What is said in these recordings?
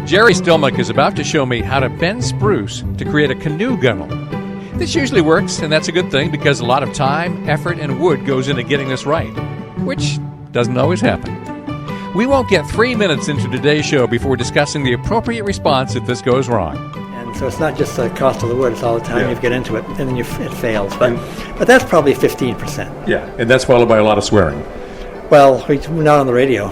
Jerry Stelmach is about to show me how to bend spruce to create a canoe gunnel. This usually works, and that's a good thing because a lot of time, effort, and wood goes into getting this right, which doesn't always happen. We won't get 3 minutes into today's show before discussing the appropriate response if this goes wrong. And so it's not just the cost of the wood, it's all the time you get into it, and then it fails. But that's probably 15%. Yeah, and that's followed by a lot of swearing. Well, we're not on the radio.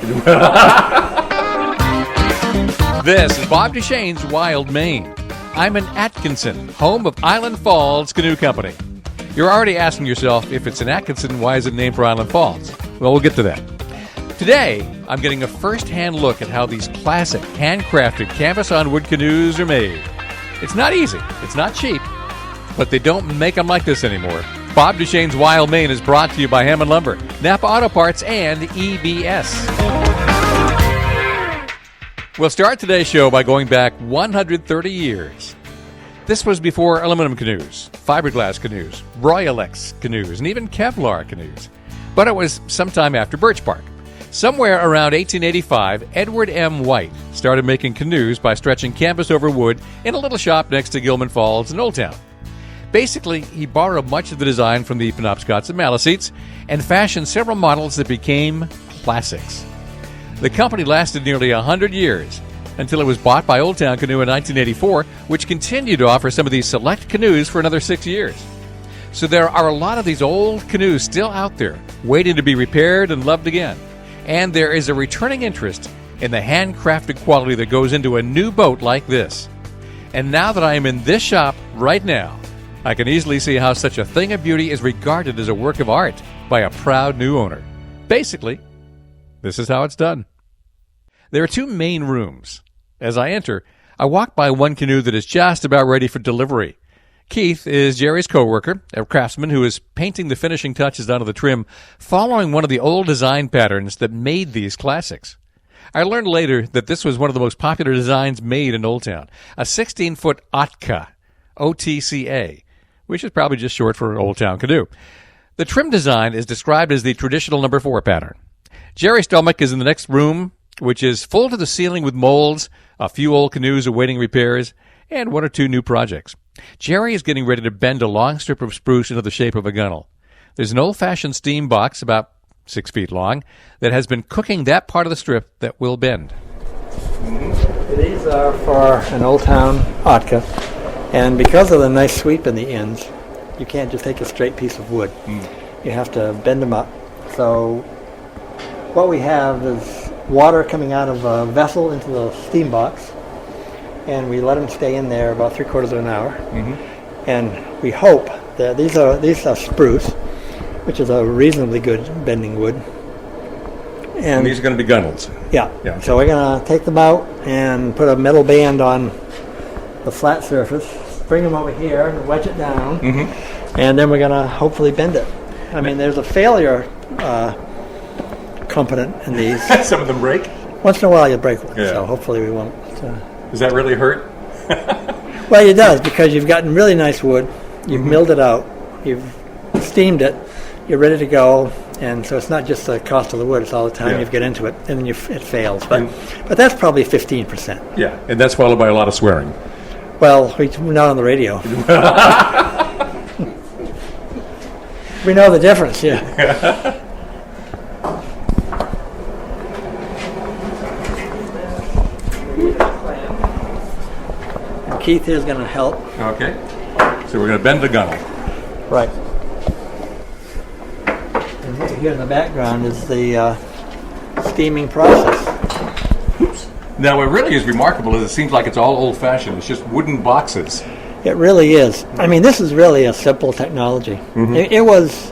This is Bob Duchesne's Wild Maine. I'm in Atkinson, home of Island Falls Canoe Company. You're already asking yourself, if it's in Atkinson, why is it named for Island Falls? Well, we'll get to that. Today, I'm getting a first-hand look at how these classic, handcrafted canvas-on-wood canoes are made. It's not easy, it's not cheap, but they don't make them like this anymore. Bob Duchesne's Wild Maine is brought to you by Hammond Lumber, Napa Auto Parts, and EBS. We'll start today's show by going back 130 years. This was before aluminum canoes, fiberglass canoes, Royalex canoes, and even Kevlar canoes. But it was sometime after birch bark. Somewhere around 1885, Edward M. White started making canoes by stretching canvas over wood in a little shop next to Gilman Falls in Old Town. Basically, he borrowed much of the design from the Penobscots and Maliseets and fashioned several models that became classics. The company lasted nearly 100 years until it was bought by Old Town Canoe in 1984, which continued to offer some of these select canoes for another 6 years. So there are a lot of these old canoes still out there, waiting to be repaired and loved again. And there is a returning interest in the handcrafted quality that goes into a new boat like this. And now that I am in this shop right now, I can easily see how such a thing of beauty is regarded as a work of art by a proud new owner. Basically, this is how it's done. There are two main rooms. As I enter, I walk by one canoe that is just about ready for delivery. Keith is Jerry's co-worker, a craftsman who is painting the finishing touches onto the trim, following one of the old design patterns that made these classics. I learned later that this was one of the most popular designs made in Old Town, a 16-foot Otka, O-T-C-A, which is probably just short for Old Town Canoe. The trim design is described as the traditional number 4 pattern. Jerry Stelmach is in the next room, which is full to the ceiling with molds, a few old canoes awaiting repairs, and 1 or 2 new projects. Jerry is getting ready to bend a long strip of spruce into the shape of a gunnel. There's an old-fashioned steam box about 6 feet long that has been cooking that part of the strip that will bend. These are for an Old Town Otka, and because of the nice sweep in the ends, you can't just take a straight piece of wood. You have to bend them up. So what we have is water coming out of a vessel into the steam box, and we let them stay in there about 3/4 of an hour. And we hope that these are spruce, which is a reasonably good bending wood. And these are going to be gunnels. Yeah. So we're going to take them out and put a metal band on the flat surface, bring them over here and wedge it down, and then we're going to hopefully bend it. I mean, there's a failure component in these. Some of them break? Once in a while you break one, so hopefully we won't. Does that really hurt? Well, it does, because you've gotten really nice wood, you've milled it out, you've steamed it, you're ready to go, and so it's not just the cost of the wood, it's all the time you get into it, and then it fails. But that's probably 15%. Yeah, and that's followed by a lot of swearing. Well, we're not on the radio. We know the difference, Keith is going to help. Okay. So we're going to bend the gunnel. Right. And here in the background is the steaming process. Now, what really is remarkable is it seems like it's all old-fashioned. It's just wooden boxes. It really is. I mean, this is really a simple technology. It was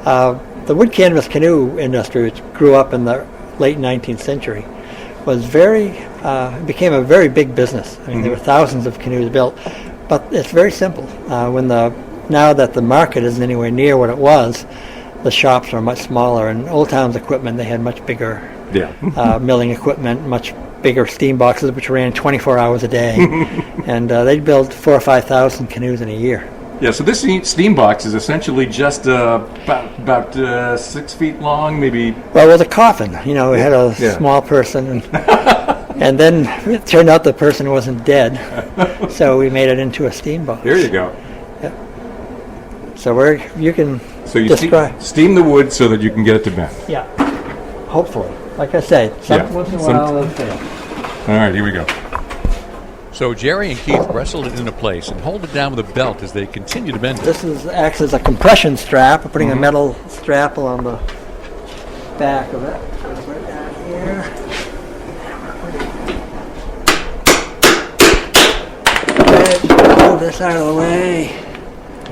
the wood canvas canoe industry, which grew up in the late 19th century, was became a very big business. I mean, there were thousands of canoes built, but it's very simple. Now that the market isn't anywhere near what it was, the shops are much smaller, and Old Town's equipment, they had much bigger milling equipment, much bigger steam boxes, which ran 24 hours a day, and they'd build 4,000 or 5,000 canoes in a year. Yeah, so this steam box is essentially just about 6 feet long, maybe. Well, it was a coffin. You know, we had a Yeah. small person, and then it turned out the person wasn't dead, so we made it into a steam box. There you go. So you can So you describe. steam the wood so that you can get it to bend. Yeah, hopefully. Like I say, Yeah. once in a while it'll fail. All right, here we go. So Jerry and Keith wrestled it into place and hold it down with a belt as they continue to bend it. This acts as a compression strap. We're putting a metal strap along the back of it. Goes right down here. Okay, move this out of the way.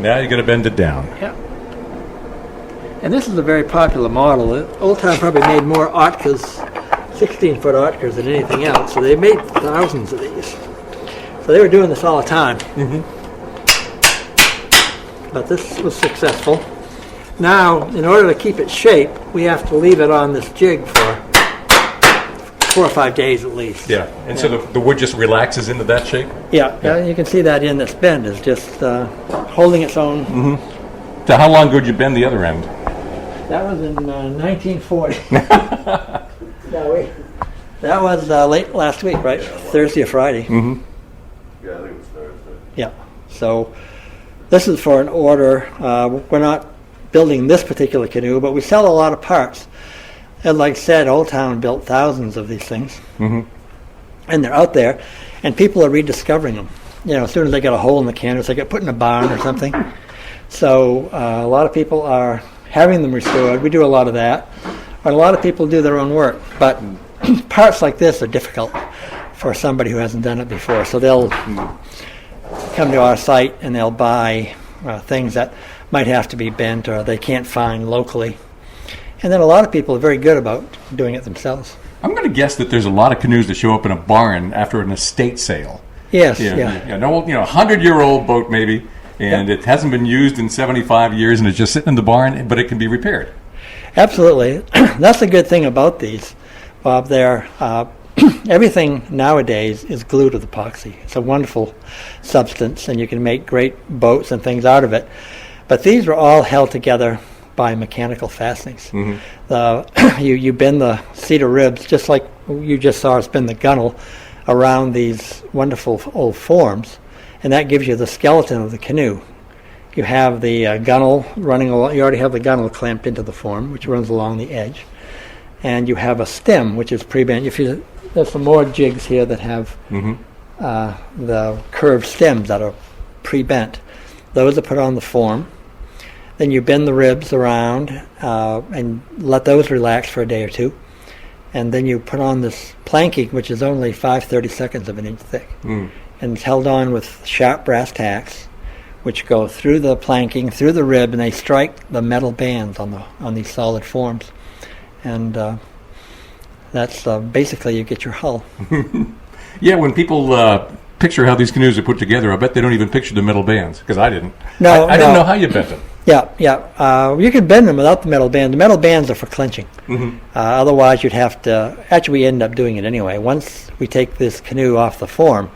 Now you got to bend it down. Yep. And this is a very popular model. Old Town probably made more Atkas, 16-foot Atkas than anything else. So they made thousands of these. So they were doing this all the time. But this was successful. Now, in order to keep its shape, we have to leave it on this jig for 4 or 5 days at least. Yeah, and so the wood just relaxes into that shape? Yeah, you can see that in this bend is just holding its own. So how long ago did you bend the other end? That was in 1940. That was late last week, right? Thursday or Friday. Yeah, I think it was Thursday. Yeah. So this is for an order. We're not building this particular canoe, but we sell a lot of parts. And like I said, Old Town built thousands of these things. And they're out there, and people are rediscovering them. You know, as soon as they get a hole in the canvas, they get put in a barn or something. So a lot of people are having them restored. We do a lot of that. And a lot of people do their own work. But parts like this are difficult for somebody who hasn't done it before. So they'll come to our site and they'll buy things that might have to be bent or they can't find locally. And then a lot of people are very good about doing it themselves. I'm going to guess that there's a lot of canoes that show up in a barn after an estate sale. Yes, An old, 100-year-old boat maybe, and it hasn't been used in 75 years, and it's just sitting in the barn, but it can be repaired. Absolutely. That's the good thing about these, Bob. They're everything nowadays is glued with epoxy. It's a wonderful substance, and you can make great boats and things out of it. But these were all held together by mechanical fastenings. You bend the cedar ribs, just like you just saw us bend the gunnel, around these wonderful old forms, and that gives you the skeleton of the canoe. You have the gunnel running along. You already have the gunnel clamped into the form, which runs along the edge, and you have a stem, which is pre-bent. There's some more jigs here that have the curved stems that are pre-bent. Those are put on the form. Then you bend the ribs around and let those relax for a day or two. And then you put on this planking, which is only 5/32 of an inch thick. And it's held on with sharp brass tacks, which go through the planking, through the rib, and they strike the metal bands on these solid forms. And that's basically you get your hull. Yeah, when people picture how these canoes are put together, I bet they don't even picture the metal bands, because I didn't. No, I didn't know how you bent them. Yeah. You can bend them without the metal band. The metal bands are for clenching. Otherwise, you'd have to. Actually, we end up doing it anyway. Once we take this canoe off the form,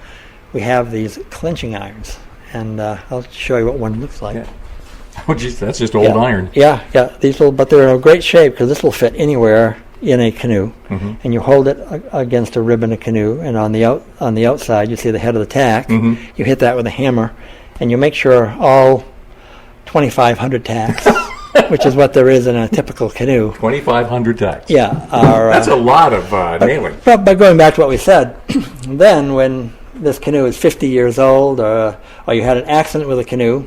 we have these clenching irons, and I'll show you what one looks like. Yeah. Oh, geez, that's just old iron. Yeah. But they're in a great shape because this will fit anywhere in a canoe, and you hold it against a rib in a canoe, and on the outside, you see the head of the tack. You hit that with a hammer, and you make sure all 2,500 tacks, which is what there is in a typical canoe. 2,500 tacks. Yeah. That's a lot of nailing. But going back to what we said, then when this canoe is 50 years old or you had an accident with a canoe,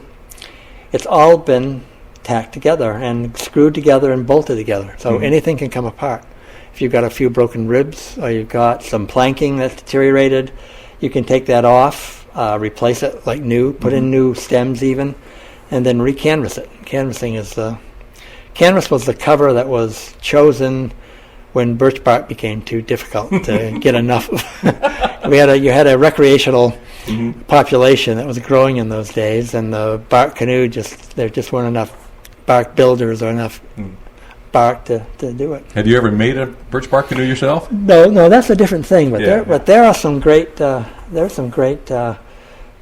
it's all been tacked together and screwed together and bolted together. So anything can come apart. If you've got a few broken ribs or you've got some planking that's deteriorated, you can take that off, replace it like new, put in new stems even, and then recanvas it. Canvassing is canvas was the cover that was chosen when birch bark became too difficult to get enough of. You had a recreational population that was growing in those days, and the bark canoe there just weren't enough bark builders or enough bark to do it. Have you ever made a birch bark canoe yourself? No, that's a different thing. But Yeah. there are some great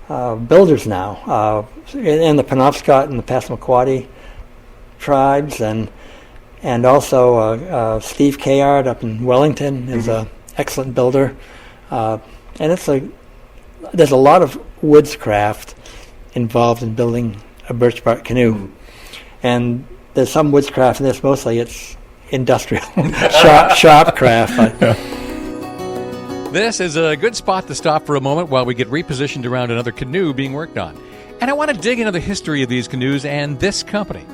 builders now, in the Penobscot and the Passamaquoddy tribes, and also Steve Kayard up in Wellington is an excellent builder, and there's a lot of woodscraft involved in building a birch bark canoe, and there's some woodscraft in this. Mostly it's industrial shop craft. This is a good spot to stop for a moment while we get repositioned around another canoe being worked on. And I want to dig into the history of these canoes and this company.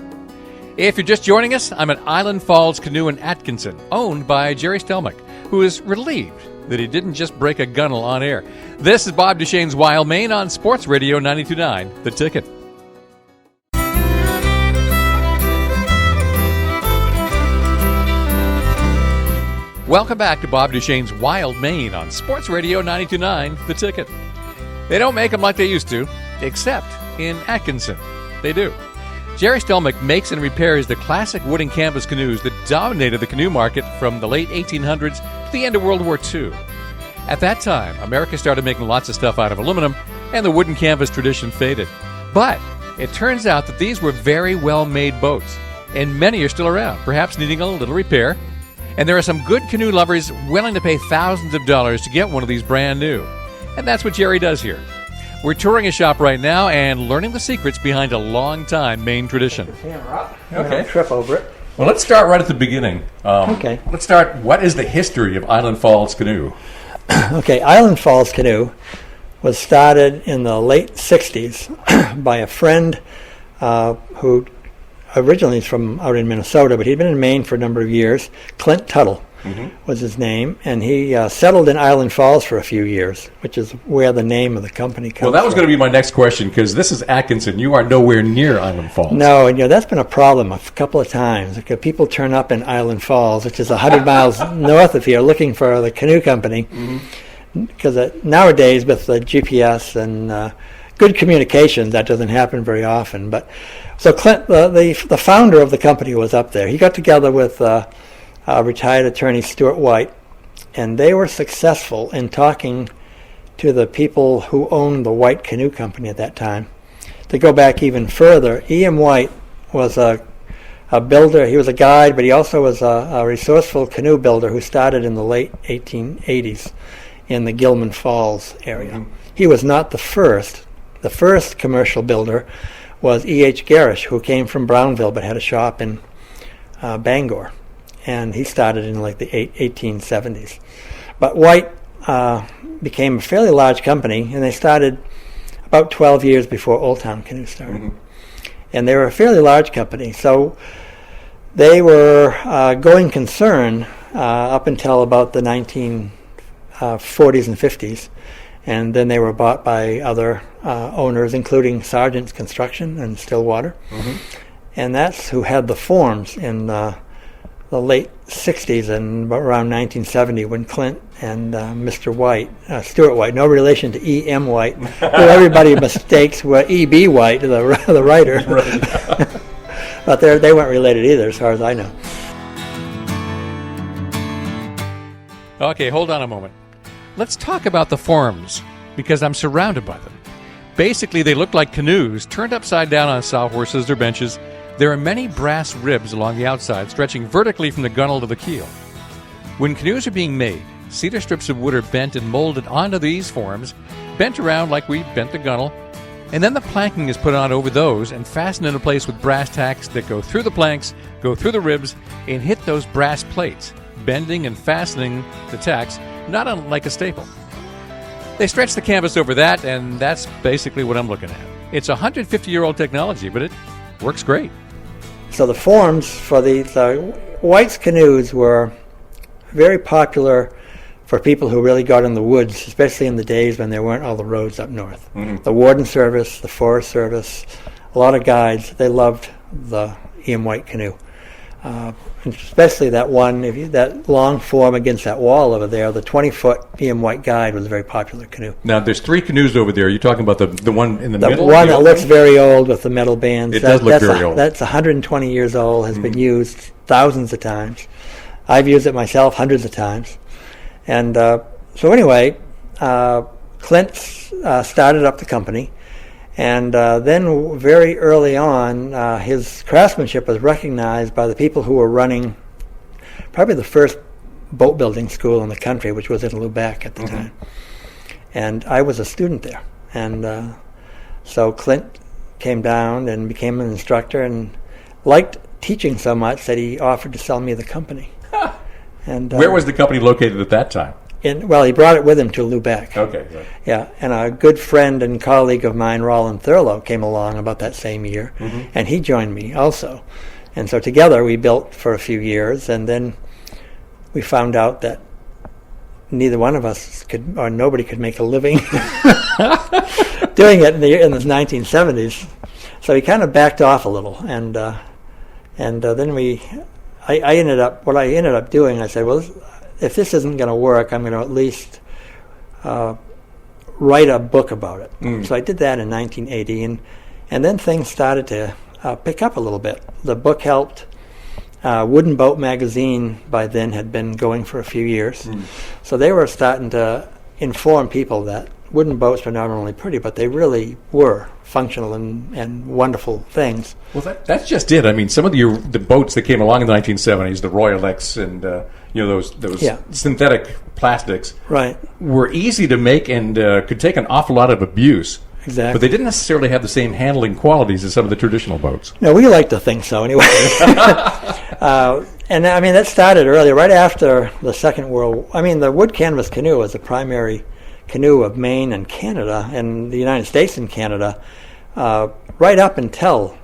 If you're just joining us, I'm at Island Falls Canoe in Atkinson, owned by Jerry Stelmach, who is relieved that he didn't just break a gunnel on air. This is Bob Duchesne's Wild Maine on Sports Radio 92.9, The Ticket. Welcome back to Bob Duchesne's Wild Maine on Sports Radio 92.9, The Ticket. They don't make them like they used to, except in Atkinson. They do. Jerry Stelmach makes and repairs the classic wood and canvas canoes that dominated the canoe market from the late 1800s to the end of World War II. At that time, America started making lots of stuff out of aluminum, and the wood and canvas tradition faded. But it turns out that these were very well-made boats, and many are still around, perhaps needing a little repair. And there are some good canoe lovers willing to pay thousands of dollars to get one of these brand new. And that's what Jerry does here. We're touring a shop right now and learning the secrets behind a long-time Maine tradition. Okay. Trip over it. Well, let's start right at the beginning. Okay. Let's start. What is the history of Island Falls Canoe? Okay, Island Falls Canoe was started in the late 60s by a friend who originally is from out in Minnesota, but he'd been in Maine for a number of years. Clint Tuttle was his name, and he settled in Island Falls for a few years, which is where the name of the company comes from. Well, that was going to be my next question, because this is Atkinson. You are nowhere near Island Falls. No, and that's been a problem a couple of times. Because people turn up in Island Falls, which is 100 miles north of here, looking for the canoe company. Because nowadays, with the GPS and good communication, that doesn't happen very often. But so Clint, the founder of the company, was up there. He got together with retired attorney Stuart White, and they were successful in talking to the people who owned the White Canoe Company at that time. To go back even further, E.M. White was a builder. He was a guide, but he also was a resourceful canoe builder who started in the late 1880s in the Gilman Falls area. He was not the first. The first commercial builder was E.H. Garish, who came from Brownville but had a shop in Bangor. And he started in like the 1870s. But White became a fairly large company, and they started about 12 years before Old Town Canoe started. And they were a fairly large company. So they were going concern up until about the 1940s and 50s. And then they were bought by other owners, including Sargent's Construction in Stillwater. And that's who had the forms in the late 60s and around 1970 when Clint and Mr. White, Stuart White, no relation to E.M. White, who everybody mistakes were E.B. White, the writer. But they weren't related either, as far as I know. Okay, hold on a moment. Let's talk about the forms, because I'm surrounded by them. Basically, they look like canoes turned upside down on sawhorses or benches. There are many brass ribs along the outside, stretching vertically from the gunnel to the keel. When canoes are being made, cedar strips of wood are bent and molded onto these forms, bent around like we bent the gunnel, and then the planking is put on over those and fastened into place with brass tacks that go through the planks, go through the ribs, and hit those brass plates, bending and fastening the tacks, not unlike a staple. They stretch the canvas over that, and that's basically what I'm looking at. It's 150-year-old technology, but it works great. So the forms for these White's canoes were very popular for people who really got in the woods, especially in the days when there weren't all the roads up north. The Warden Service, the Forest Service, a lot of guides, they loved the E.M. White canoe. And especially that one, that long form against that wall over there, the 20-foot E.M. White guide was a very popular canoe. Now, there's three canoes over there. Are you talking about the one in the middle? The one that looks very old with the metal bands. It does look very old. That's 120 years old, has been used thousands of times. I've used it myself hundreds of times. And so anyway, Clint started up the company, and then very early on, his craftsmanship was recognized by the people who were running probably the first boat building school in the country, which was in Lubec at the time. And I was a student there. And so Clint came down and became an instructor and liked teaching so much that he offered to sell me the company. And Where was the company located at that time? Well, he brought it with him to Lubec. Okay. Right. Yeah, and a good friend and colleague of mine, Roland Thurlow, came along about that same year, and he joined me also. And so together we built for a few years, and then we found out that neither one of us could, or nobody could make a living doing it in the 1970s. So we kind of backed off a little, and then I ended up doing, I said, well, if this isn't going to work, I'm going to at least write a book about it. So I did that in 1980, and then things started to pick up a little bit. The book helped. Wooden Boat magazine by then had been going for a few years. So they were starting to inform people that wooden boats were not only pretty, but they really were functional and wonderful things. Well, that's just it. I mean, some of the boats that came along in the 1970s, the Royal X and those synthetic plastics, right, were easy to make and could take an awful lot of abuse. Exactly. But they didn't necessarily have the same handling qualities as some of the traditional boats. No, we like to think so anyway. And I mean, that started earlier, right after the Second World War. I mean, the wood canvas canoe was the primary canoe of Maine and Canada, and the United States and Canada, right up until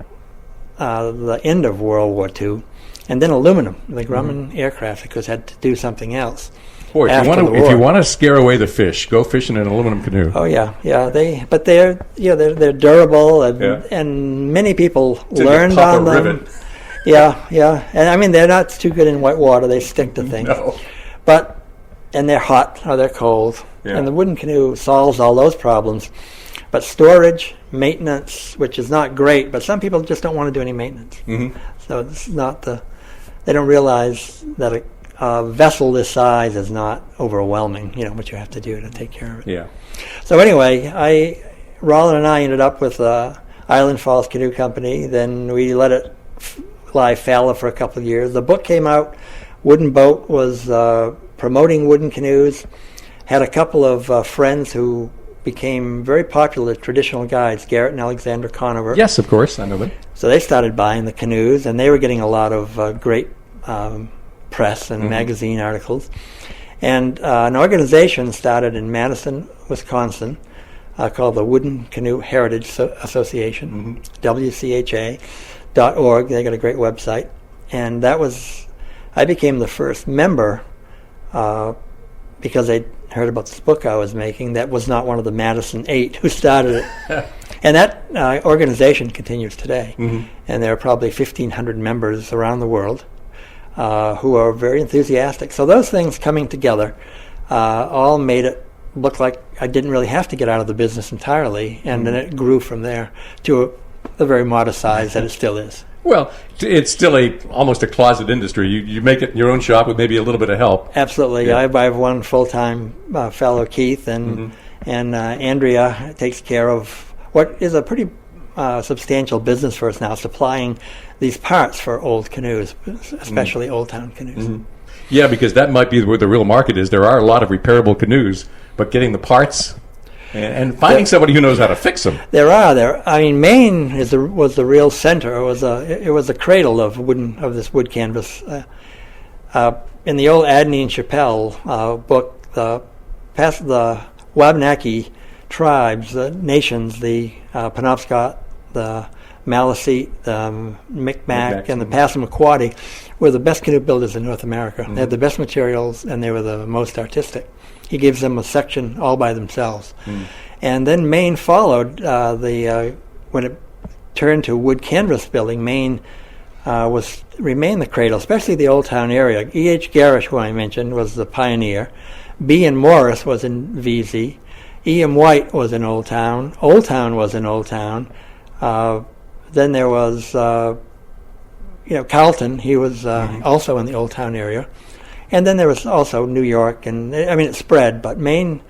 the end of World War II. And then aluminum, the Grumman aircraft, because had to do something else. Boy, if you want to scare away the fish, go fishing in an aluminum canoe. Oh yeah. They're durable, and many people learned on them. Rivet. Yeah, and I mean they're not too good in white water; they stick to things. No. And they're hot or they're cold, Yeah. and the wooden canoe solves all those problems. But storage, maintenance, which is not great, but some people just don't want to do any maintenance. So it's not they don't realize that a vessel this size is not overwhelming, what you have to do to take care of it. Yeah. So anyway, Roland and I ended up with Island Falls Canoe Company. Then we let it lie fallow for a couple of years. The book came out. Wooden Boat was promoting wooden canoes. Had a couple of friends who became very popular traditional guides, Garrett and Alexander Conover. Yes, of course, I know them. So they started buying the canoes, and they were getting a lot of great press and magazine articles. And an organization started in Madison, Wisconsin, called the Wooden Canoe Heritage Association, WCHA.org. They got a great website. And I became the first member because they heard about this book I was making. That was not one of the Madison 8 who started it. And that organization continues today. And there are probably 1,500 members around the world who are very enthusiastic. So those things coming together all made it look like I didn't really have to get out of the business entirely, and then it grew from there to the very modest size that it still is. Well, it's still almost a closet industry. You make it in your own shop with maybe a little bit of help. Absolutely. Yeah. I have one full-time fellow, Keith, and Andrea takes care of what is a pretty substantial business for us now, supplying these parts for old canoes, especially Old Town canoes. Yeah, because that might be where the real market is. There are a lot of repairable canoes, but getting the parts and finding somebody who knows how to fix them. There. I mean, Maine was the real center. It was the cradle of this wood canvas. In the old Adney and Chappell book, the Wabanaki tribes, the nations, the Penobscot, the Maliseet, the Micmac, and the Passamaquoddy were the best canoe builders in North America. They had the best materials, and they were the most artistic. He gives them a section all by themselves. And then Maine followed. When it turned to wood canvas building, Maine remained the cradle, especially the Old Town area. E.H. Garish, who I mentioned, was the pioneer. B.N. Morris was in VZ. E.M. White was in Old Town. Old Town was in Old Town. Then there was, Carlton. He was also in the Old Town area. And then there was also New York, and I mean it spread, but Maine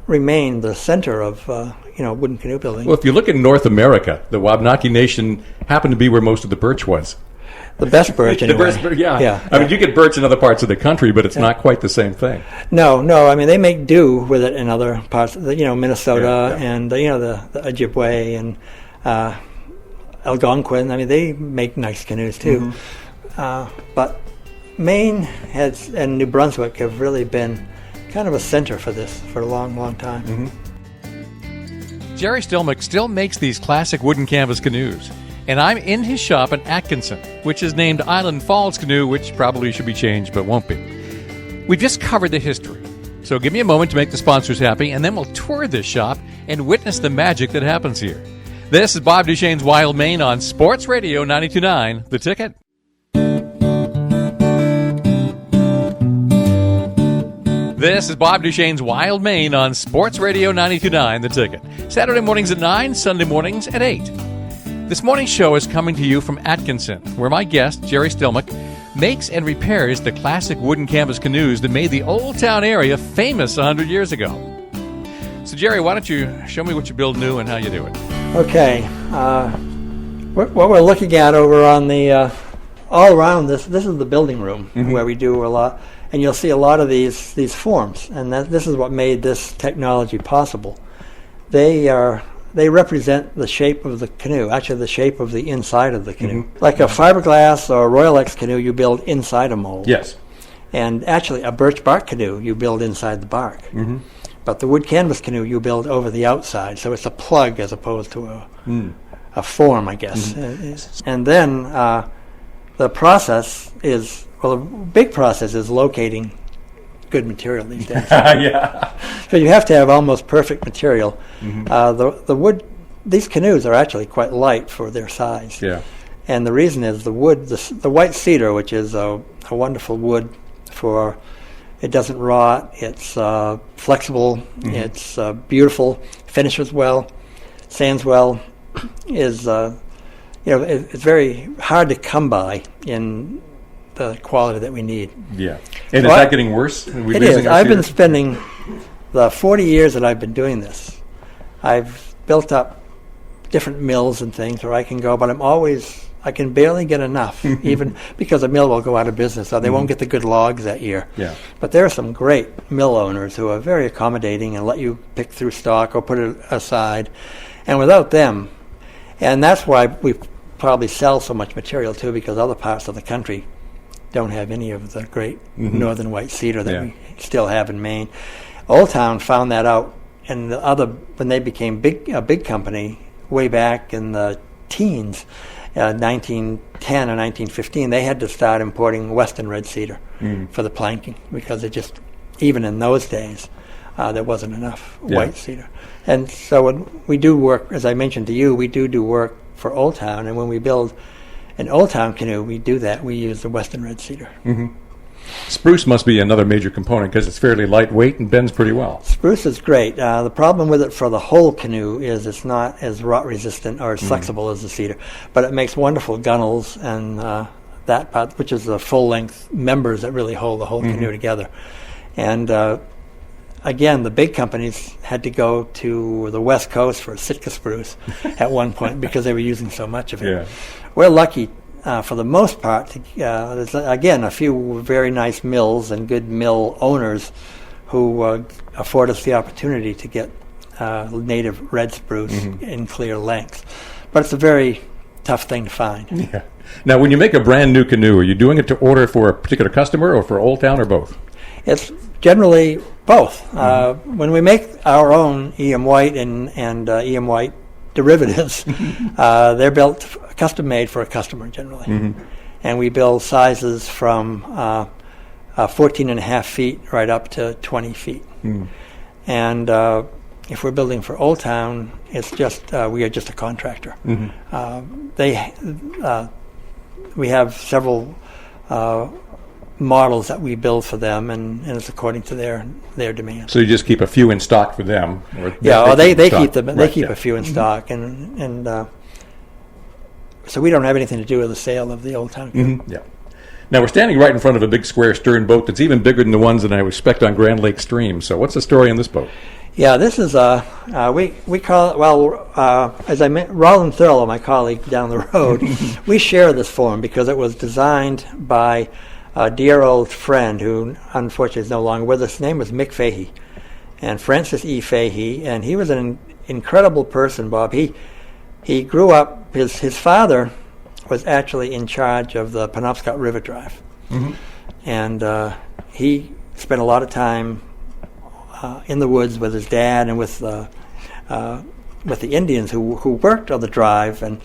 remain the center of wooden canoe building. Well, if you look at North America, the Wabanaki Nation happened to be where most of the birch was. The best birch, anyway. I mean, you get birch in other parts of the country, but it's not quite the same thing. No. I mean, they make do with it in other parts, Minnesota and the Ojibwe and Algonquin. I mean, they make nice canoes too. But Maine and New Brunswick have really been kind of a center for this for a long, long time. Jerry Stelmach still makes these classic wooden canvas canoes. And I'm in his shop in Atkinson, which is named Island Falls Canoe, which probably should be changed, but won't be. We've just covered the history. So give me a moment to make the sponsors happy, and then we'll tour this shop and witness the magic that happens here. This is Bob Duchesne's Wild Maine on Sports Radio 92.9 The Ticket. This is Bob Duchesne's Wild Maine on Sports Radio 92.9 The Ticket. Saturday mornings at 9, Sunday mornings at 8. This morning's show is coming to you from Atkinson, where my guest, Jerry Stelmach, makes and repairs the classic wooden canvas canoes that made the Old Town area famous 100 years ago. So, Jerry, why don't you show me what you build new and how you do it? Okay. What we're looking at over on the all around this is the building room where we do a lot, and you'll see a lot of these forms, and this is what made this technology possible. They represent the shape of the canoe, actually the shape of the inside of the canoe. Like a fiberglass or a Royal X canoe, you build inside a mold. Yes. And actually a birch bark canoe, you build inside the bark. But the wood canvas canoe, you build over the outside. So it's a plug as opposed to a form, I guess. And then the process is, the big process is locating good material these days. So you have to have almost perfect material. The wood, these canoes are actually quite light for their size. And the reason is the wood, the white cedar, which is a wonderful wood for, it doesn't rot, it's flexible, it's beautiful, finishes well, sands well, is it's very hard to come by in the quality that we need. And is that getting worse? It is. I've been spending the 40 years that I've been doing this. I've built up different mills and things where I can go, but I can barely get enough, even because a mill will go out of business, so they won't get the good logs that year. But there are some great mill owners who are very accommodating and let you pick through stock or put it aside. And without them, and that's why we probably sell so much material too, because other parts of the country don't have any of the great northern white cedar that we still have in Maine. Old Town found that out, and when they became a big company way back in the teens, 1910 or 1915, they had to start importing western red cedar for the planking, because it just, even in those days, there wasn't enough white cedar. And so when we do work, as I mentioned to you, we do work for Old Town, and when we build an Old Town canoe, we do that. We use the western red cedar. Spruce must be another major component because it's fairly lightweight and bends pretty well. Spruce is great. The problem with it for the whole canoe is it's not as rot resistant or as flexible as the cedar, but it makes wonderful gunnels and that part, which is the full length members that really hold the whole canoe together. And again, the big companies had to go to the West Coast for Sitka spruce at one point because they were using so much of it. We're lucky, for the most part, there's, again, a few very nice mills and good mill owners who afford us the opportunity to get native red spruce in clear lengths. But it's a very tough thing to find. Now, when you make a brand new canoe, are you doing it to order for a particular customer or for Old Town or both? It's generally both. When we make our own EM White and EM White derivatives, they're built custom made for a customer generally. And we build sizes from 14 and a half feet right up to 20 feet. And if we're building for Old Town, it's just we are just a contractor. We have several models that we build for them, and it's according to their demand. So you just keep a few in stock for them? Or they keep them. They keep a few in stock, and so we don't have anything to do with the sale of the Old Town. Now we're standing right in front of a big square stern boat that's even bigger than the ones that I expect on Grand Lake Stream. So what's the story on this boat? Yeah, this is we call it, as I met Roland Thurlow, my colleague down the road, we share this form because it was designed by a dear old friend who unfortunately is no longer with us. His name was Mick Fahey, and Francis E. Fahey, and he was an incredible person, Bob. He grew up, his father was actually in charge of the Penobscot River Drive, and he spent a lot of time in the woods with his dad and with the Indians who worked on the drive, and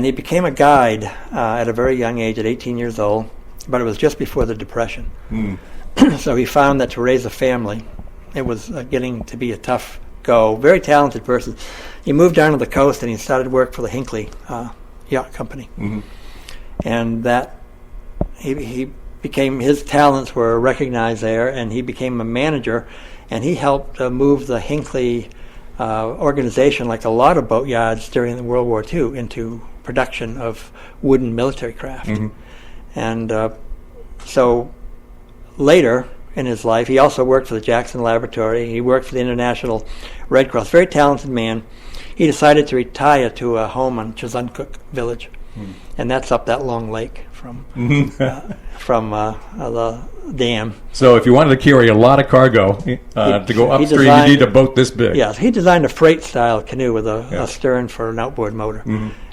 he became a guide at a very young age, at 18 years old, but it was just before the Depression. So he found that to raise a family, it was getting to be a tough go. Very talented person. He moved down to the coast and he started work for the Hinckley Yacht Company, and that he became, his talents were recognized there, and he became a manager, and he helped move the Hinckley organization, like a lot of boatyards during World War II, into production of wooden military craft. And so later in his life, he also worked for the Jackson Laboratory. He worked for the International Red Cross. Very talented man. He decided to retire to a home on Chuzuncook Village, and that's up that long lake from the dam. So if you wanted to carry a lot of cargo to go upstream, you need a boat this big. Yes, he designed a freight-style canoe with a stern for an outboard motor,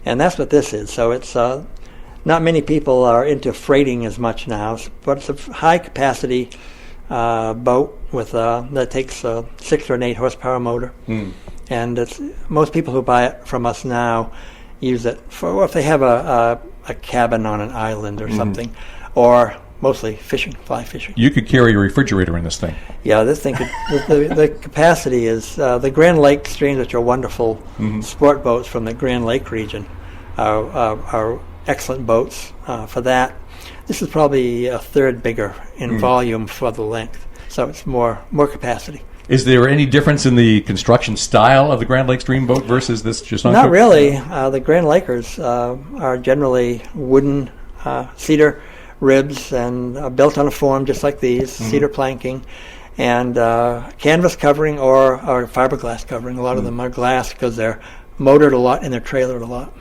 and that's what this is. So it's not many people are into freighting as much now, but it's a high-capacity boat with that takes a 6 or an 8 horsepower motor, and it's, most people who buy it from us now use it for if they have a cabin on an island or something, or mostly fishing, fly fishing. You could carry a refrigerator in this thing. Yeah, this thing could, the capacity is the Grand Lake streams, which are wonderful sport boats from the Grand Lake region, are excellent boats for that. This is probably a third bigger in volume for the length, so it's more capacity. Is there any difference in the construction style of the Grand Lake Stream boat versus this Chuzuncook? Not really. The Grand Lakers are generally wooden cedar ribs and built on a form just like these, cedar planking, and canvas covering or fiberglass covering. A lot of them are glass because they're motored a lot and they're trailered a lot.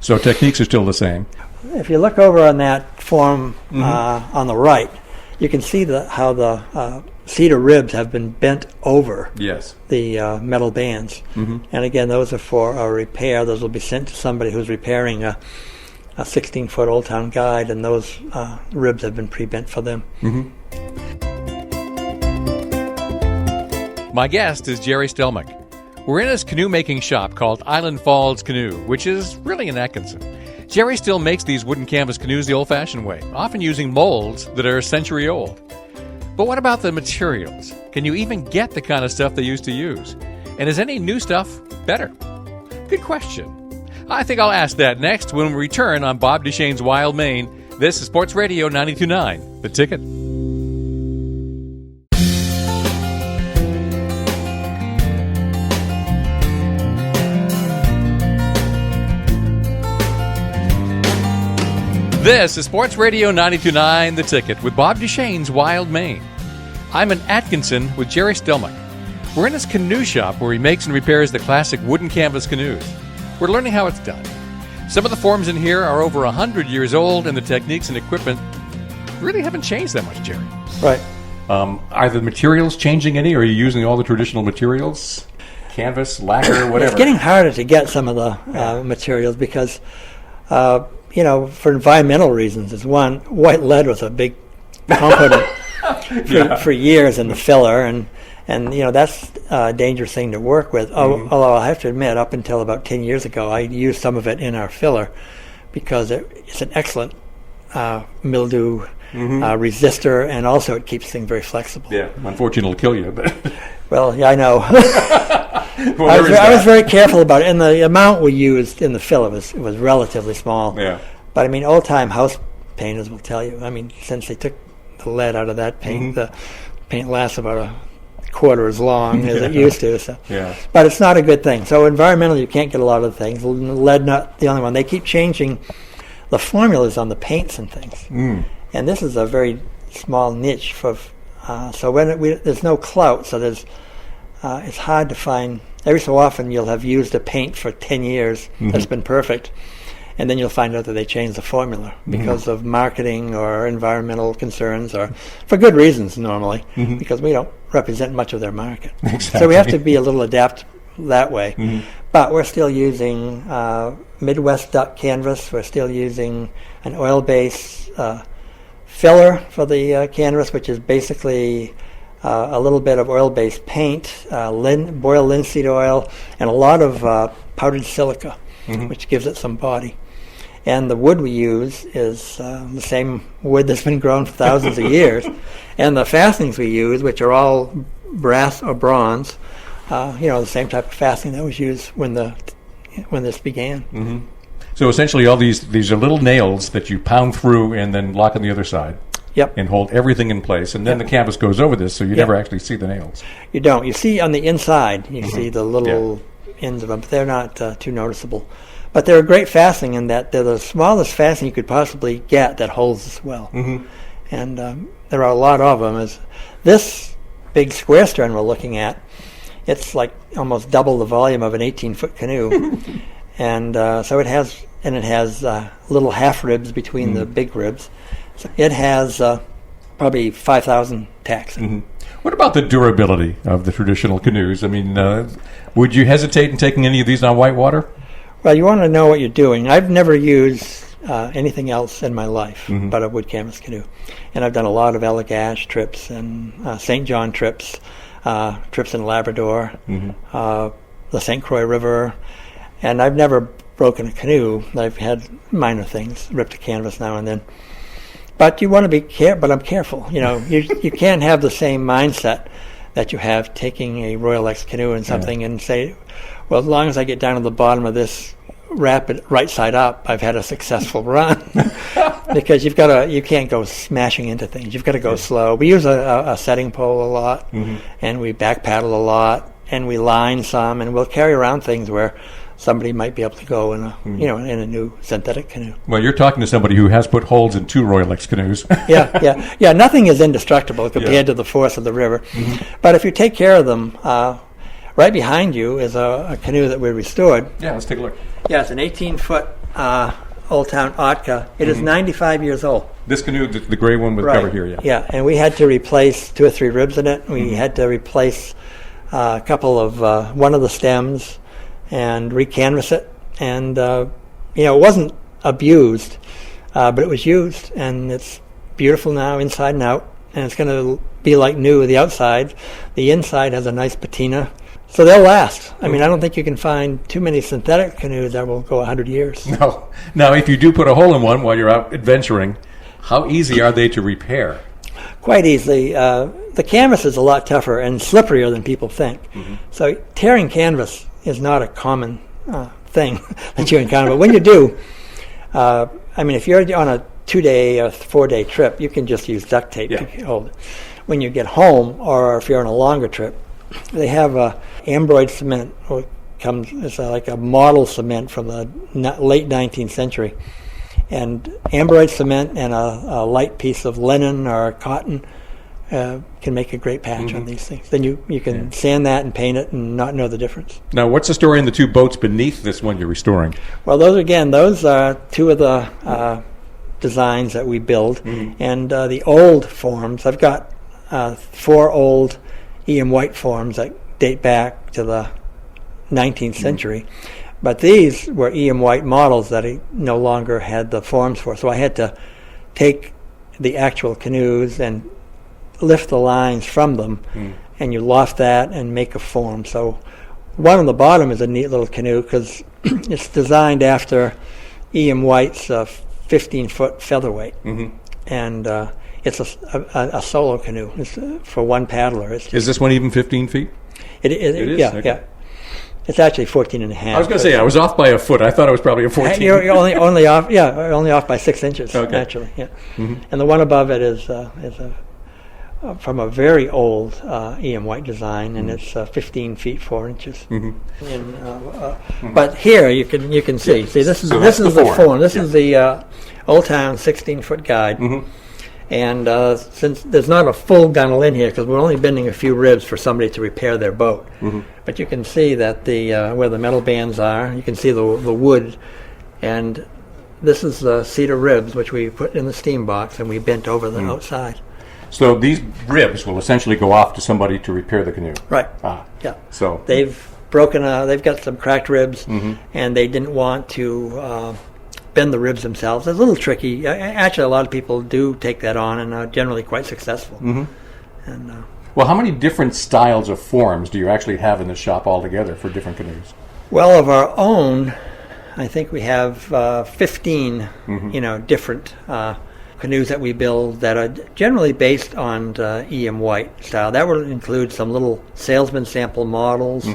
So techniques are still the same. If you look over on that form on the right, you can see how the cedar ribs have been bent over the metal bands. And again, those are for a repair. Those will be sent to somebody who's repairing a 16-foot Old Town Guide, and those ribs have been pre-bent for them. My guest is Jerry Stelmach. We're in his canoe-making shop called Island Falls Canoe, which is really in Atkinson. Jerry still makes these wooden canvas canoes the old-fashioned way, often using molds that are a century old. But what about the materials? Can you even get the kind of stuff they used to use? And is any new stuff better? Good question. I think I'll ask that next when we return on Bob Duchesne's Wild Maine. This is Sports Radio 92.9, The Ticket. This is Sports Radio 92.9, The Ticket, with Bob Duchesne's Wild Maine. I'm in Atkinson with Jerry Stelmach. We're in his canoe shop where he makes and repairs the classic wooden canvas canoes. We're learning how it's done. Some of the forms in here are over 100 years old, and the techniques and equipment really haven't changed that much, Jerry. Right. Are the materials changing any, or are you using all the traditional materials? Canvas, lacquer, whatever? It's getting harder to get some of the materials because for environmental reasons, is one, white lead was a big component for years in the filler, and that's a dangerous thing to work with. Although I have to admit, up until about 10 years ago, I used some of it in our filler because it's an excellent mildew resistor, and also it keeps things very flexible. Yeah, unfortunately it'll kill you. But well, yeah, I know. well, I was very careful about it, and the amount we used in the filler was relatively small. Yeah. But I mean, old-time house painters will tell you. I mean, since they took the lead out of that paint, the paint lasts about a quarter as long as it used to. So. Yeah. But it's not a good thing. So environmentally, you can't get a lot of things. Lead, not the only one. They keep changing the formulas on the paints and things. And this is a very small niche for. So when there's no clout, so there's it's hard to find. Every so often you'll have used a paint for 10 years that's been perfect, and then you'll find out that they changed the formula because of marketing or environmental concerns, or for good reasons normally, because we don't represent much of their market. Exactly. So we have to be a little adept that way. But we're still using Midwest duck canvas. We're still using an oil-based filler for the canvas, which is basically a little bit of oil-based paint, boiled linseed oil, and a lot of powdered silica, which gives it some body. And the wood we use is the same wood that's been grown for thousands of years. And the fastenings we use, which are all brass or bronze, the same type of fastening that was used when this began. So essentially, all these are little nails that you pound through and then lock on the other side. Yep. And hold everything in place, and then the canvas goes over this, so you never actually see the nails. You don't. You see on the inside, you see the little ends of them, but they're not too noticeable. But they're a great fastening in that they're the smallest fastening you could possibly get that holds as well. And there are a lot of them. This big square stern we're looking at, it's like almost double the volume of an 18-foot canoe. And so it has little half ribs between the big ribs. So it has probably 5,000 tacks. What about the durability of the traditional canoes? I mean, would you hesitate in taking any of these on whitewater? Well, you want to know what you're doing. I've never used anything else in my life but a wood canvas canoe. And I've done a lot of Allagash trips and St. John trips, trips in Labrador, the St. Croix River. And I've never broken a canoe. I've had minor things, ripped a canvas now and then. But you want to be but I'm careful. You can't have the same mindset that you have taking a Royal X canoe and something and say, well, as long as I get down to the bottom of this rapid right side up, I've had a successful run. Because you can't go smashing into things. You've got to go slow. We use a setting pole a lot, and we back paddle a lot, and we line some, and we'll carry around things where somebody might be able to go in a new synthetic canoe. Well, you're talking to somebody who has put holes in 2 Royal X canoes. Yeah. Nothing is indestructible compared to the force of the river. But if you take care of them, right behind you is a canoe that we restored. Yeah, let's take a look. Yeah, it's an 18-foot Old Town Otka. It is 95 years old. This canoe, the gray one with cover here, Yeah, and we had to replace 2 or 3 ribs in it. We had to replace a couple of one of the stems and recanvas it. And, it wasn't abused, but it was used. And it's beautiful now, inside and out. And it's going to be like new, the outside. The inside has a nice patina. So they'll last. I mean, I don't think you can find too many synthetic canoes that will go 100 years. No. Now, if you do put a hole in one while you're out adventuring, how easy are they to repair? Quite easily. The canvas is a lot tougher and slipperier than people think. So tearing canvas is not a common thing that you encounter. But when you do, if you're on a 2-day or 4-day trip, you can just use duct tape to hold it. When you get home, or if you're on a longer trip, they have ambroid cement. It's like a model cement from the late 19th century. And ambroid cement and a light piece of linen or cotton can make a great patch on these things. Then you can sand that and paint it and not know the difference. Now, what's the story in the 2 boats beneath this one you're restoring? Well, those are 2 of the designs that we build. And the old forms, I've got 4 old E.M. White forms that date back to the 19th century. But these were E.M. White models that he no longer had the forms for. So I had to take the actual canoes and lift the lines from them, and you loft that and make a form. So one on the bottom is a neat little canoe because it's designed after E.M. White's 15-foot featherweight. And it's a solo canoe. It's for one paddler. Is this one even 15 feet? It is? Yeah. Yeah. It's actually 14 and a half. I was going to say, I was off by a foot. I thought it was probably a 14. You're only off by 6 inches, naturally. Yeah. And the one above it is from a very old E.M. White design, and it's 15 feet 4 inches. But here you can see. See, this is the form. This is the Old Town 16-foot guide. And since there's not a full gunnel in here, because we're only bending a few ribs for somebody to repair their boat, but you can see that where the metal bands are, you can see the wood, and this is the cedar ribs, which we put in the steam box, and we bent over the outside. So these ribs will essentially go off to somebody to repair the canoe. Right. Yeah. So they've broken. They've got some cracked ribs, and they didn't want to bend the ribs themselves. It's a little tricky. Actually, a lot of people do take that on, and are generally quite successful. And well, how many different styles of forms do you actually have in the shop altogether for different canoes? well, of our own, I think we have 15, different canoes that we build that are generally based on E.M. White style. That will include some little salesman sample models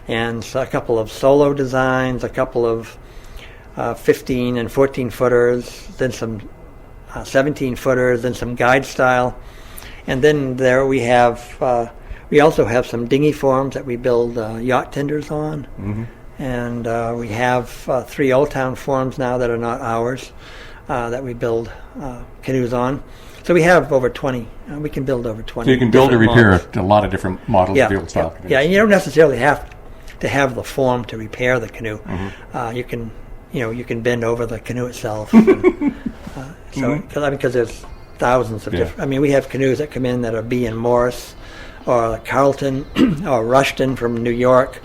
and a couple of solo designs, a couple of 15 and 14 footers, then some 17 footers, then some guide style. And then there we have, we also have some dinghy forms that we build yacht tenders on. And we have 3 Old Town forms now that are not ours that we build canoes on. So we have over 20. We can build over 20. So you can build or repair models. a lot of different models of the old style canoes. Yeah, and you don't necessarily have to have the form to repair the canoe. You can, you can bend over the canoe itself. And, because there's thousands of different. I mean, we have canoes that come in that are B and Morris, or Carlton, or Rushton from New York.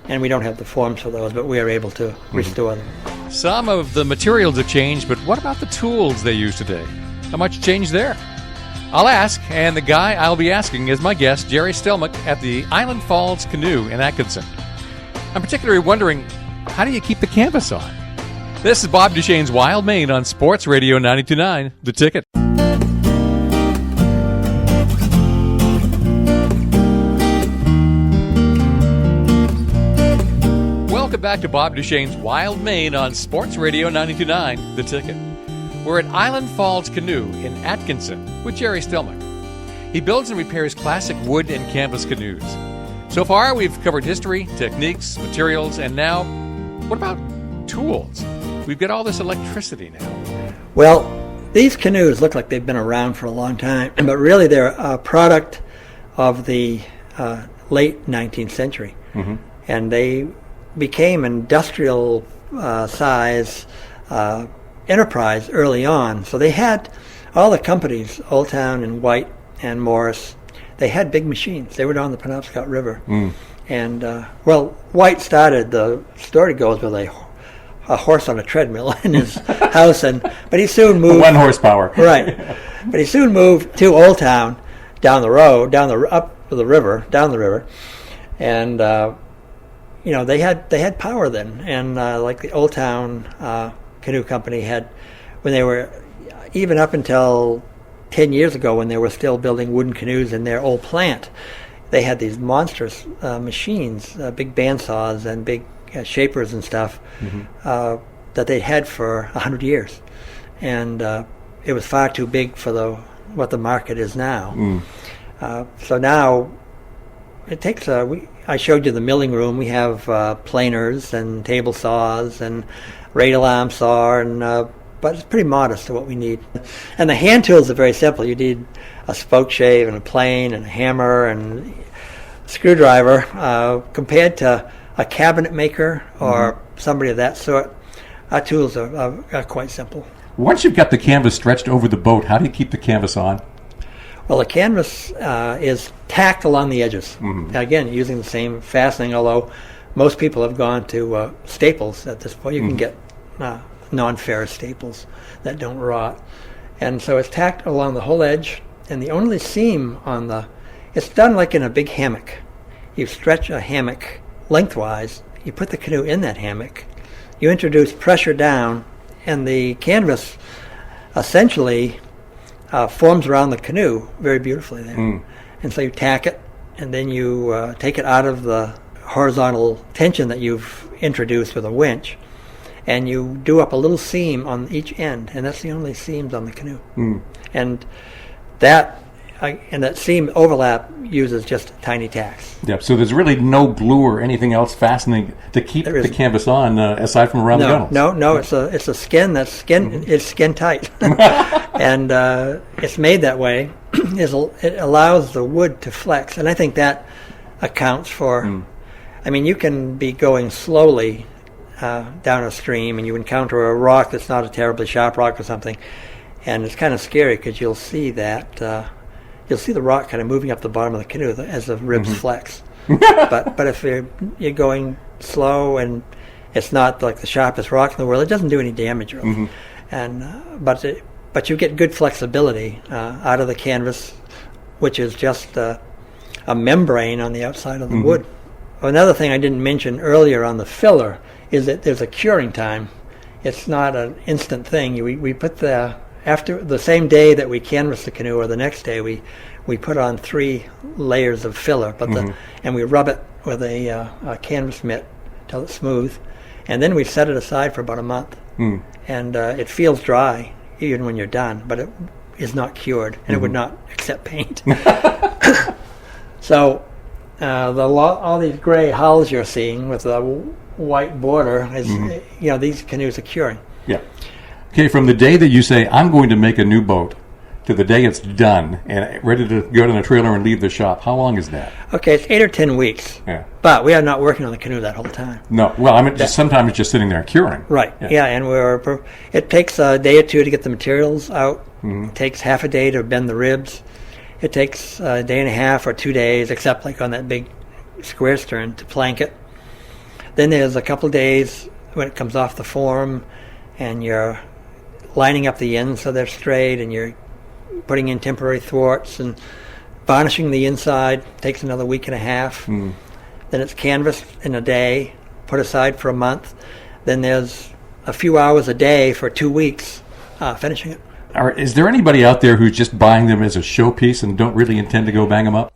And we don't have the forms for those, but we are able to restore them. Some of the materials have changed, but what about the tools they use today? How much changed there? I'll ask, and the guy I'll be asking is my guest, Jerry Stelmach at the Island Falls Canoe in Atkinson. I'm particularly wondering, how do you keep the canvas on? This is Bob Duchesne's Wild Maine on Sports Radio 92.9, The Ticket. Welcome back to Bob Duchesne's Wild Maine on Sports Radio 92.9, The Ticket. We're at Island Falls Canoe in Atkinson with Jerry Stelmach. He builds and repairs classic wood and canvas canoes. So far, we've covered history, techniques, materials, and now, what about tools? We've got all this electricity now. Well, these canoes look like they've been around for a long time, but really they're a product of the late 19th century. And they became industrial size enterprise early on. So they had all the companies, Old Town and White and Morris, they had big machines. They were on the Penobscot River. And, White started, the story goes, with a horse on a treadmill in his house, but he soon moved. 1 horsepower. Right. But he soon moved to Old Town down the road, down the river. And, they had power then. And like the Old Town Canoe Company had, when they were, even up until 10 years ago when they were still building wooden canoes in their old plant, they had these monstrous machines, big bandsaws and big shapers and stuff that they'd had for 100 years. And it was far too big for what the market is now. So now it takes I showed you the milling room. We have planers and table saws and radial arm saw, but it's pretty modest to what we need. And the hand tools are very simple. You need a spoke shave and a plane and a hammer and a screwdriver. Compared to a cabinet maker or somebody of that sort, our tools are quite simple. Once you've got the canvas stretched over the boat, how do you keep the canvas on? Well, the canvas is tacked along the edges. Again, using the same fastening, although most people have gone to staples at this point. You can get non-ferrous staples that don't rot. And so it's tacked along the whole edge, and the only seam it's done like in a big hammock. You stretch a hammock lengthwise, you put the canoe in that hammock, you introduce pressure down, and the canvas essentially forms around the canoe very beautifully there. And so you tack it, and then you take it out of the horizontal tension that you've introduced with a winch, and you do up a little seam on each end, and that's the only seams on the canoe. And that and that seam overlap uses just tiny tacks. Yep. So there's really no glue or anything else fastening to keep the canvas on aside from around the gunnels. No. It's a skin. That skin is skin tight, and it's made that way. It allows the wood to flex, and I think that accounts for. I mean, you can be going slowly down a stream, and you encounter a rock that's not a terribly sharp rock or something, and it's kind of scary because you'll see that you'll see the rock kind of moving up the bottom of the canoe as the ribs flex. but if you're going slow and it's not like the sharpest rock in the world, it doesn't do any damage really. And but you get good flexibility out of the canvas, which is just a membrane on the outside of the wood. Another thing I didn't mention earlier on the filler is that there's a curing time. It's not an instant thing. We put after the same day that we canvas the canoe, or the next day, we put on 3 layers of filler, and we rub it with a canvas mitt till it's smooth, and then we set it aside for about a month, and it feels dry even when you're done, but it is not cured, and it would not accept paint. So all these gray hulls you're seeing with the white border is, these canoes are curing. Yeah. Okay, from the day that you say, I'm going to make a new boat, to the day it's done and ready to go in a trailer and leave the shop, how long is that? Okay, it's 8 or 10 weeks. Yeah. But we are not working on the canoe that whole time. No. Well, I mean, sometimes it's just sitting there curing. Right. Yeah, and it takes a day or two to get the materials out. It takes half a day to bend the ribs. It takes a day and a half or 2 days, except like on that big square stern, to plank it. Then there's a couple of days when it comes off the form, and you're lining up the ends so they're straight, and you're putting in temporary thwarts and varnishing the inside. Takes another week and a half. Then it's canvassed in a day, put aside for a month. Then there's a few hours a day for 2 weeks finishing it. Is there anybody out there who's just buying them as a showpiece and don't really intend to go bang them up?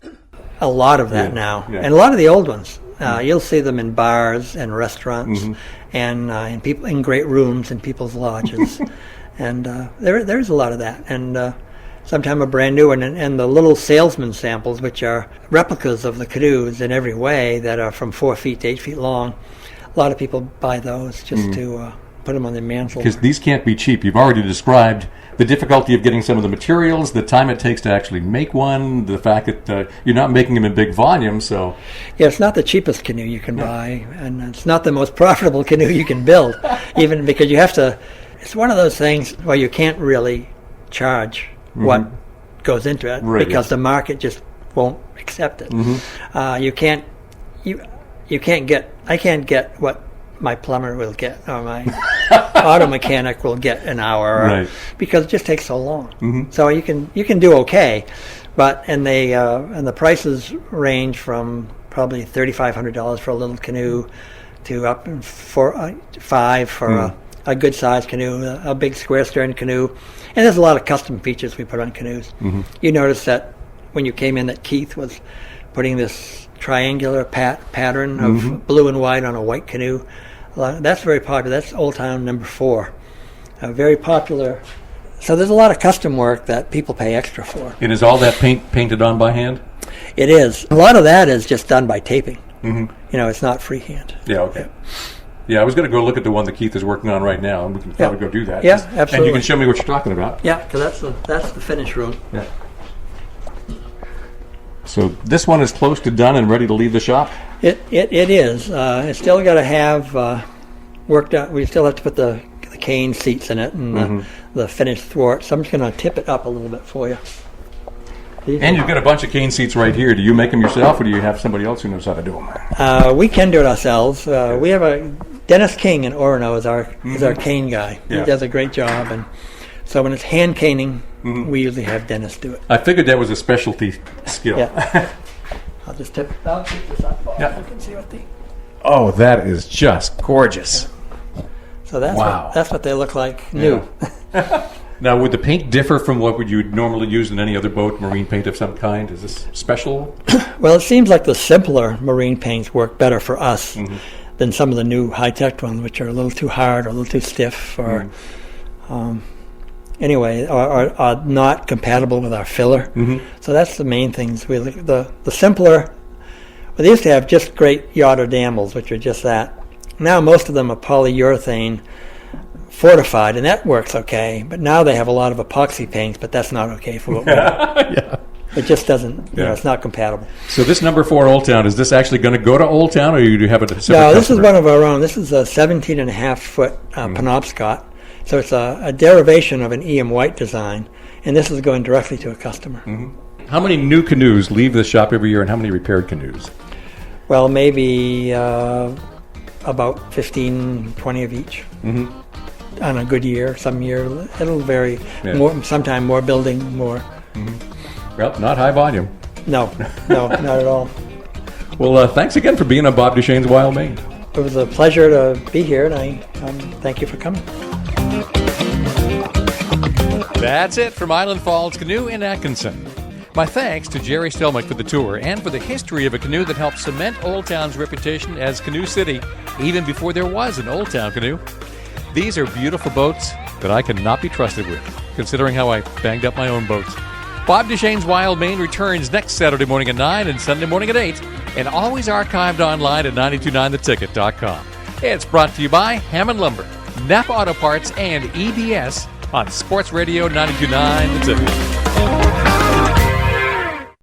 A lot of that now, and a lot of the old ones. You'll see them in bars and restaurants, and in great rooms in people's lodges, and there's a lot of that. And sometimes a brand new one, and the little salesman samples, which are replicas of the canoes in every way, that are from 4 feet to 8 feet long. A lot of people buy those just to put them on their mantle. Because these can't be cheap. You've already described the difficulty of getting some of the materials, the time it takes to actually make one, the fact that you're not making them in big volume. So, yeah, it's not the cheapest canoe you can buy, and it's not the most profitable canoe you can build, even because you have to. It's one of those things where you can't really charge what goes into it, because the market just won't accept it. You can't. You can't get. I can't get what my plumber will get, or my auto mechanic will get an hour, because it just takes so long. So you can do okay, but and the prices range from probably $3,500 for a little canoe to up for $5,000 for a good sized canoe, a big square stern canoe, and there's a lot of custom features we put on canoes. You notice that when you came in that Keith was putting this triangular pattern of blue and white on a white canoe. That's very popular. That's Old Town number 4. Very popular. So there's a lot of custom work that people pay extra for. And is all that painted on by hand? It is. A lot of that is just done by taping. It's not freehand. Yeah, okay. Yeah, I was going to go look at the one that Keith is working on right now, and we can probably go do that. Yeah, absolutely. And you can show me what you're talking about. Yeah, because that's the finish room. Yeah. So this one is close to done and ready to leave the shop? It is. It's still got to have worked out. We still have to put the cane seats in it and the finished thwart. So I'm just going to tip it up a little bit for you. And you've got a bunch of cane seats right here. Do you make them yourself, or do you have somebody else who knows how to do them? We can do it ourselves. We have Dennis King in Orono is our cane guy. He does a great job, and so when it's hand caning, we usually have Dennis do it. I figured that was a specialty skill. Yeah. I'll just tip this up. You can see what the. Oh, that is just gorgeous. Yeah. So that's what they look like new. Yeah. Now, would the paint differ from what would you normally use in any other boat, marine paint of some kind? Is this special? Well, it seems like the simpler marine paints work better for us than some of the new high-tech ones, which are a little too hard or a little too stiff. Or, anyway, are not compatible with our filler. So that's the main things. The simpler. Well, they used to have just great yacht or damels, which are just that. Now most of them are polyurethane fortified, and that works okay. But now they have a lot of epoxy paints, but that's not okay for what we do. Yeah. It just doesn't, it's not compatible. So this number 4 Old Town, is this actually going to go to Old Town, or you do have a separate No, this is customer? one of our own. This is a 17.5-foot Penobscot. So it's a derivation of an E.M. White design, and this is going directly to a customer. How many new canoes leave the shop every year, and how many repaired canoes? Well, maybe about 15, 20 of each. On a good year. Some year, it'll vary. Yeah. More, sometime more building, more. Well, not high volume. No, not at all. Well, thanks again for being on Bob Duchesne's Wild Maine. It was a pleasure to be here, and I thank you for coming. That's it from Island Falls Canoe in Atkinson. My thanks to Jerry Stelmach for the tour and for the history of a canoe that helped cement Old Town's reputation as Canoe City even before there was an Old Town canoe. These are beautiful boats that I cannot be trusted with, considering how I banged up my own boats. Bob Duchesne's Wild Maine returns next Saturday morning at 9 and Sunday morning at 8, and always archived online at 929theticket.com. It's brought to you by Hammond Lumber, Napa Auto Parts, and EBS on Sports Radio 929 The Ticket.